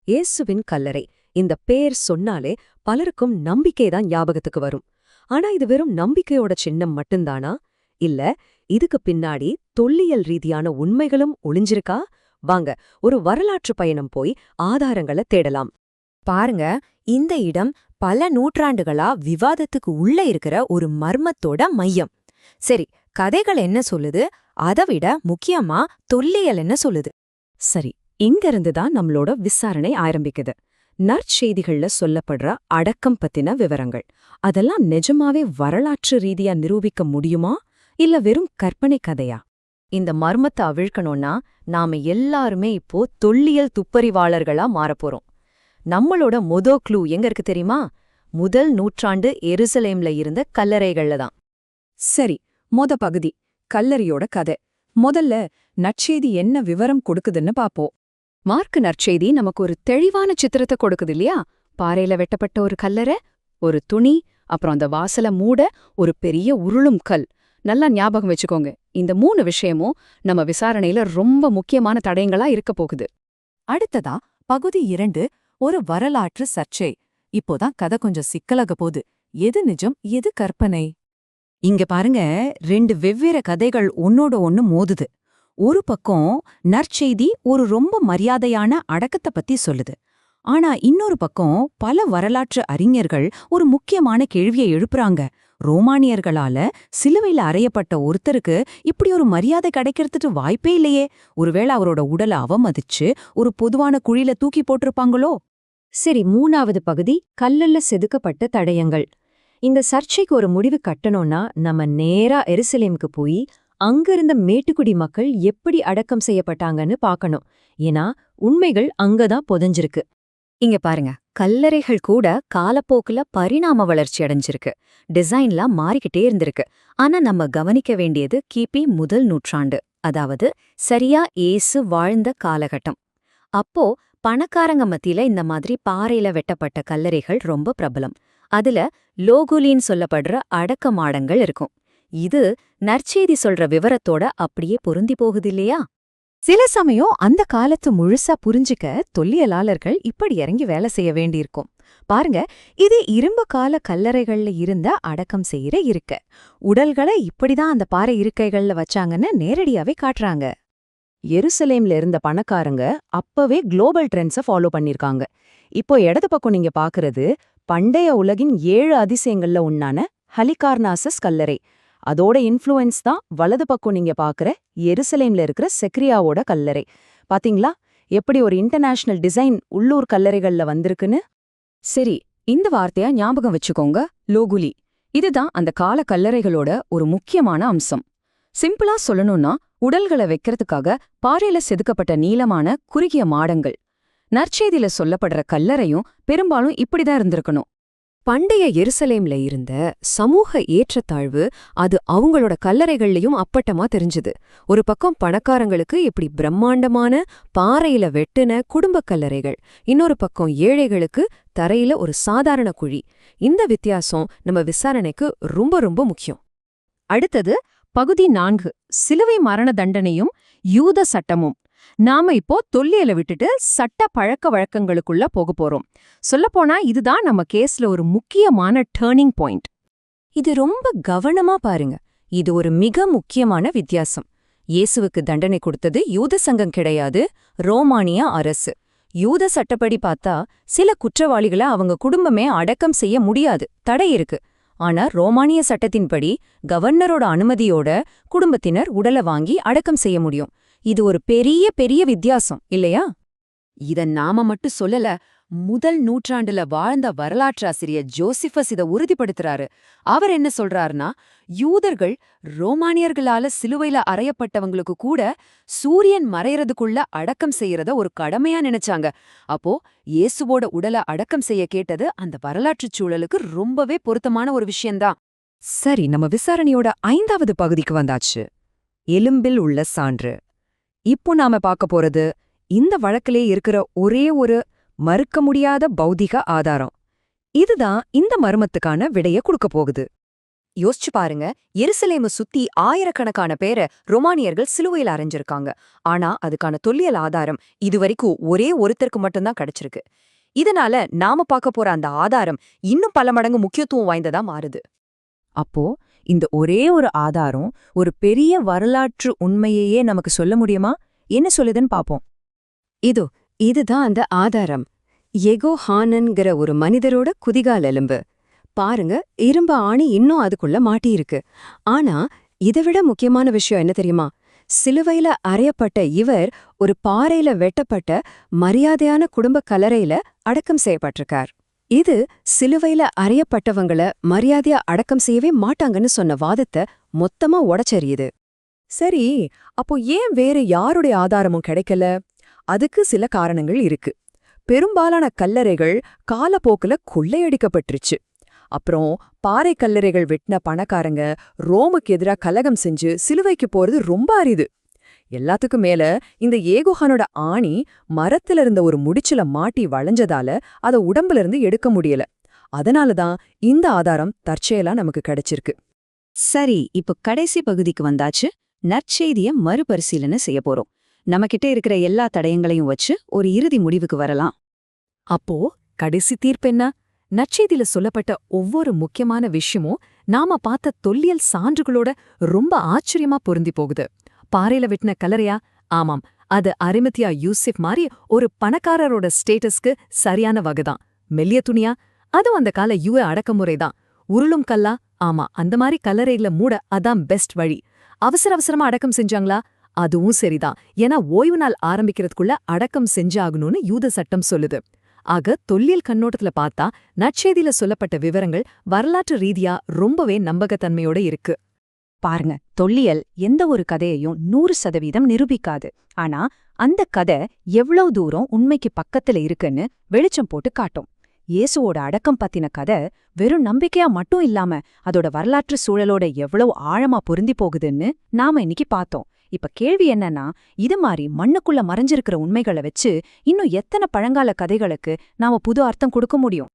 இயேசுவின் கல்லறை இந்த பேர் சொன்னாலே பலருக்கும் நம்பிக்கைதான் ஞாபகத்துக்கு வரும். ஆனா இது வெறும் நம்பிக்கையோட சின்னம் மட்டும்தானா? இல்ல, இதுக்கு பின்னாடி தொல்லியல் ரீதியான உண்மைகளும் ஒளிஞ்சிருக்கா? வாங்க ஒரு வரலாற்று பயணம் போய் ஆதாரங்களை தேடலாம். பாருங்க, இந்த இடம் பல நூற்றாண்டுகளா விவாதத்துக்கு உள்ள இருக்கிற ஒரு மர்மத்தோட மையம். சரி, கதைகள் என்ன சொல்லுது? அதை விட முக்கியமா தொல்லியல் என்ன சொல்லுது? சரி, இங்கிருந்து தான் நம்மளோட விசாரணை ஆரம்பிக்குது. நற்செய்திகள்ல சொல்லப்படுற அடக்கம் பத்தின விவரங்கள் அதெல்லாம் நிஜமாவே வரலாற்று ரீதியா நிரூபிக்க முடியுமா, இல்ல வெறும் கற்பனை கதையா? இந்த மர்மத்தை அவிழ்க்கணும்னா நாம எல்லாருமே இப்போ தொல்லியல் துப்பறிவாளர்களா மாறப்போறோம். நம்மளோட க்ளூ எங்க இருக்கு தெரியுமா? முதல் நூற்றாண்டு எருசலேம்ல இருந்த கல்லறைகள்ல தான். சரி, பகுதி கல்லறையோட கதை. முதல்ல நற்செய்தி என்ன விவரம் கொடுக்குதுன்னு பாப்போம். மார்க்கு நற்செய்தி நமக்கு ஒரு தெளிவான சித்திரத்தை கொடுக்குது இல்லையா? பாறையில வெட்டப்பட்ட ஒரு கல்லறை, ஒரு துணி, அப்புறம் அந்த வாசல மூட ஒரு பெரிய உருளும் கல். நல்லா ஞாபகம் வச்சுக்கோங்க, இந்த 3 விஷயமும் நம்ம விசாரணையில ரொம்ப முக்கியமான தடயங்களா இருக்க போகுது. அடுத்ததா பகுதி 2, ஒரு வரலாற்று சர்ச்சை. இப்போதான் கதை கொஞ்சம் சிக்கலாக போகுது. எது நிஜம், எது கற்பனை? இங்க பாருங்க, 2 வெவ்வேறு கதைகள் ஒன்னோட ஒன்னு மோதுது. ஒரு பக்கம் நற்செய்தி ஒரு ரொம்ப மரியாதையான அடக்கத்தை பத்தி சொல்லுது. ஆனா இன்னொரு பக்கம் பல வரலாற்று அறிஞர்கள் ஒரு முக்கியமான கேள்வியை எழுப்புறாங்க. ரோமானியர்களால சிலுவையில அறையப்பட்ட ஒருத்தருக்கு இப்படி ஒரு மரியாதை கிடைக்கிறதுக்கு வாய்ப்பே இல்லையே. ஒருவேளை அவரோட உடலை அவமதிச்சு ஒரு பொதுவான குழியில தூக்கி போட்டிருப்பாங்களோ? சரி, 3வது பகுதி கல்லல்ல செதுக்கப்பட்ட தடயங்கள். இந்த சர்ச்சைக்கு ஒரு முடிவு கட்டணும்னா நம்ம நேரா எருசலேமுக்கு போய் அங்கிருந்த மேட்டுக்குடி மக்கள் எப்படி அடக்கம் செய்யப்பட்டாங்கன்னு பார்க்கணும். ஏன்னா உண்மைகள் அங்கதான் புதைஞ்சிருக்கு. இங்க பாருங்க, கல்லறைகள் கூட காலப்போக்குல பரிணாம வளர்ச்சி அடைஞ்சிருக்கு. டிசைன்லாம் மாறிக்கிட்டே இருந்திருக்கு. ஆனா நம்ம கவனிக்க வேண்டியது கிபி முதல் நூற்றாண்டு, அதாவது சரியா இயேசு வாழ்ந்த காலகட்டம். அப்போ பணக்காரங்க மத்தியில இந்த மாதிரி பாறையில வெட்டப்பட்ட கல்லறைகள் ரொம்ப பிரபலம். அதுல லோகுலின்னு சொல்லப்படுற அடக்க மாடங்கள் இருக்கும். இது நற்செய்தி சொல்ற விவரத்தோட அப்படியே பொருந்தி போகுது இல்லையா? சில சமயம் அந்த காலத்து முழுசா புரிஞ்சுக்க தொல்லியலாளர்கள் இப்படி இறங்கி வேலை செய்ய வேண்டியிருக்கும். பாருங்க, இது இரும்பு கால கல்லறைகள்ல இருந்த அடக்கம் செய்யற இருக்க. உடல்களை இப்படிதான் அந்த பாறை இருக்கைகள்ல வச்சாங்கன்னு நேரடியாவே காட்டுறாங்க. எருசலேம்ல இருந்த பணக்காரங்க அப்பவே குளோபல் ட்ரெண்ட்ஸை ஃபாலோ பண்ணிருக்காங்க. இப்போ இடது பக்கம் நீங்க பாக்குறது பண்டைய உலகின் 7 அதிசயங்கள்ல ஒன்னான ஹலிகார்னாசஸ் கல்லறை. அதோட இன்ஃப்ளூயன்ஸ் தான் வலது பக்கம் நீங்க பாக்குற எருசலேம்ல இருக்கிற செக்ரியாவோட கல்லறை. பாத்தீங்களா எப்படி ஒரு இன்டர்நேஷனல் டிசைன் உள்ளூர் கல்லறைகள்ல வந்திருக்குன்னு? சரி, இந்த வார்த்தையா ஞாபகம் வச்சுக்கோங்க, லோகுலி. இதுதான் அந்த கால கல்லறைகளோட ஒரு முக்கியமான அம்சம். சிம்பிளா சொல்லணும்னா, உடல்களை வைக்கிறதுக்காக பாறையில செதுக்கப்பட்ட நீளமான குறுகிய மாடங்கள். நற்செய்தியில சொல்லப்படுற கல்லறையும் பெரும்பாலும் இப்படிதான் இருந்திருக்கணும். பண்டைய எருசலேம்ல இருந்த சமூக ஏற்றத்தாழ்வு அது அவங்களோட கல்லறைகள்லயும் அப்பட்டமா தெரிஞ்சுது. ஒரு பக்கம் பணக்காரங்களுக்கு இப்படி பிரம்மாண்டமான பாறையில வெட்டுன குடும்ப கல்லறைகள், இன்னொரு பக்கம் ஏழைகளுக்கு தரையில ஒரு சாதாரண குழி. இந்த வித்தியாசம் நம்ம விசாரணைக்கு ரொம்ப ரொம்ப முக்கியம். அடுத்தது பகுதி 4, சிலுவை மரண தண்டனையும் யூத சட்டமும். நாம இப்போ தொல்லியல விட்டுட்டு சட்ட பழக்க வழக்கங்களுக்குள்ள போக போறோம். சொல்லப்போனா இதுதான் நம்ம கேஸ்ல ஒரு முக்கியமான டேர்னிங் பாயிண்ட். இது ரொம்ப கவனமா பாருங்க. இது ஒரு மிக முக்கியமான வித்தியாசம். இயேசுவுக்கு தண்டனை கொடுத்தது யூத சங்கம் கிடையாது, ரோமானிய அரசு. யூத சட்டப்படி பார்த்தா சில குற்றவாளிகளை அவங்க குடும்பமே அடக்கம் செய்ய முடியாது, தடை இருக்கு. ஆனா ரோமானிய சட்டத்தின்படி கவர்னரோட அனுமதியோட குடும்பத்தினர் உடலை வாங்கி அடக்கம் செய்ய முடியும். இது ஒரு பெரிய பெரிய வித்தியாசம் இல்லையா? இத நாம மட்டும் சொல்லல, முதல் நூற்றாண்டுல வாழ்ந்த வரலாற்றாசிரியர் ஜோசிஃபஸ் இத உறுதிப்படுத்துறாரு. அவர் என்ன சொல்றாருன்னா, யூதர்கள் ரோமானியர்களால சிலுவையில அறையப்பட்டவங்களுக்கு கூட சூரியன் மறையறதுக்குள்ள அடக்கம் செய்யறத ஒரு கடமையா நினைச்சாங்க. அப்போ இயேசுவோட உடலை அடக்கம் செய்ய கேட்டது அந்த வரலாற்றுச் சூழலுக்கு ரொம்பவே பொருத்தமான ஒரு விஷயம்தான். சரி, நம்ம விசாரணையோட 5வது பகுதிக்கு வந்தாச்சு. எலும்பில் உள்ள சான்று. இப்போ நாம பார்க்க போறது இந்த வழக்கிலே இருக்கிற ஒரே ஒரு மறுக்க முடியாத பௌதிக ஆதாரம். இதுதான் இந்த மர்மத்துக்கான விடைய கொடுக்க போகுது. யோசிச்சு பாருங்க, எருசலேம சுத்தி ஆயிரக்கணக்கான பேரை ரொமானியர்கள் சிலுவையில் அறைஞ்சிருக்காங்க. ஆனா அதுக்கான தொல்லியல் ஆதாரம் இதுவரைக்கும் ஒரே ஒருத்தருக்கு மட்டும்தான் கிடைச்சிருக்கு. இதனால நாம பார்க்க போற அந்த ஆதாரம் இன்னும் பல மடங்கு முக்கியத்துவம் வாய்ந்ததா மாறுது. அப்போ இந்த ஒரே ஒரு ஆதாரம் ஒரு பெரிய வரலாற்று உண்மையையே நமக்கு சொல்ல முடியுமா? என்ன சொல்லுதுன்னு பாப்போம். இதுதான் அந்த ஆதாரம். யெகோஹானன்கிற ஒரு மனிதரோட குதிகால் எலும்பு. பாருங்க, இரும்பு ஆணி இன்னும் அதுக்குள்ள மாட்டியிருக்கு. ஆனா இதைவிட முக்கியமான விஷயம் என்ன தெரியுமா? சிலுவையில அறையப்பட்ட இவர் ஒரு பாறையில வெட்டப்பட்ட மரியாதையான குடும்ப கல்லறையில அடக்கம் செய்யப்பட்டிருக்கார். இது சிலுவையில அறையப்பட்டவங்கள மரியாதையா அடக்கம் செய்யவே மாட்டாங்கன்னு சொன்ன வாதத்தை மொத்தமா உடைச்செறியுது. சரி, அப்போ ஏன் வேற யாருடைய ஆதாரமும் கிடைக்கல? அதுக்கு சில காரணங்கள் இருக்கு. பெரும்பாலான கல்லறைகள் காலப்போக்குல கொள்ளையடிக்கப்பட்டுருச்சு. அப்புறம் பாறை கல்லறைகள் வெட்டின பணக்காரங்க ரோமுக்கு எதிரா கலகம் செஞ்சு சிலுவைக்கு போறது ரொம்ப அரிது. எல்லாத்துக்கும் மேல இந்த ஏகோஹானோட ஆணி மரத்துல இருந்த ஒரு முடிச்சுல மாட்டி வளைஞ்சதால அத உடம்புல இருந்து எடுக்க முடியல. அதனாலதான் இந்த ஆதாரம் தற்செயலா நமக்கு கிடைச்சிருக்கு. சரி, இப்ப கடைசி பகுதிக்கு வந்தாச்சு. நற்செய்திய மறுபரிசீலனை செய்ய போறோம். நம்மகிட்ட இருக்கிற எல்லா தடயங்களையும் வச்சு ஒரு இறுதி முடிவுக்கு வரலாம். அப்போ கடைசி தீர்ப்பென்ன? நற்செய்தியில சொல்லப்பட்ட ஒவ்வொரு முக்கியமான விஷயமும் நாம பார்த்த தொல்லியல் சான்றுகளோட ரொம்ப ஆச்சரியமா பொருந்தி போகுது. பாறையில வெட்டின கல்லறையா? ஆமாம், அது அரிமத்தியா யூசுப் மாதிரி ஒரு பணக்காரரோட ஸ்டேட்டஸ்க்கு சரியான வகைதான். மெல்லிய துணியா? அதுவும் அந்த கால அடக்குமுறைதான். உருளும் கல்லா? ஆமா, அந்த மாதிரி கல்லறைகளை மூட அதான் பெஸ்ட் வழி. அவசரமா அடக்கம் செஞ்சாங்களா? அதுவும் சரிதான். ஏன்னா ஓய்வு நாள் ஆரம்பிக்கிறதுக்குள்ள அடக்கம் செஞ்சாகணும்னு யூத சட்டம் சொல்லுது. ஆக தொல்லியல் கண்ணோட்டத்துல பார்த்தா நற்செய்தியில சொல்லப்பட்ட விவரங்கள் வரலாற்று ரீதியா ரொம்பவே நம்பகத்தன்மையோட இருக்கு. பாருங்க, தொல்லியல் எந்த ஒரு கதையையும் 100% நிரூபிக்காது. ஆனா அந்த கதை எவ்வளவு தூரம் உண்மைக்கு பக்கத்துல இருக்குன்னு வெளிச்சம் போட்டு காட்டும். இயேசுவோட அடக்கம் பத்தின கதை வெறும் நம்பிக்கையா மட்டும் இல்லாம அதோட வரலாற்று சூழலோட எவ்வளவு ஆழமா பொருந்தி போகுதுன்னு நாம இன்னைக்கு பார்த்தோம். இப்ப கேள்வி என்னன்னா, இது மாதிரி மண்ணுக்குள்ள மறைஞ்சிருக்கிற உண்மைகளை வச்சு இன்னும் எத்தனை பழங்கால கதைகளுக்கு நாம புது அர்த்தம் கொடுக்க முடியும்?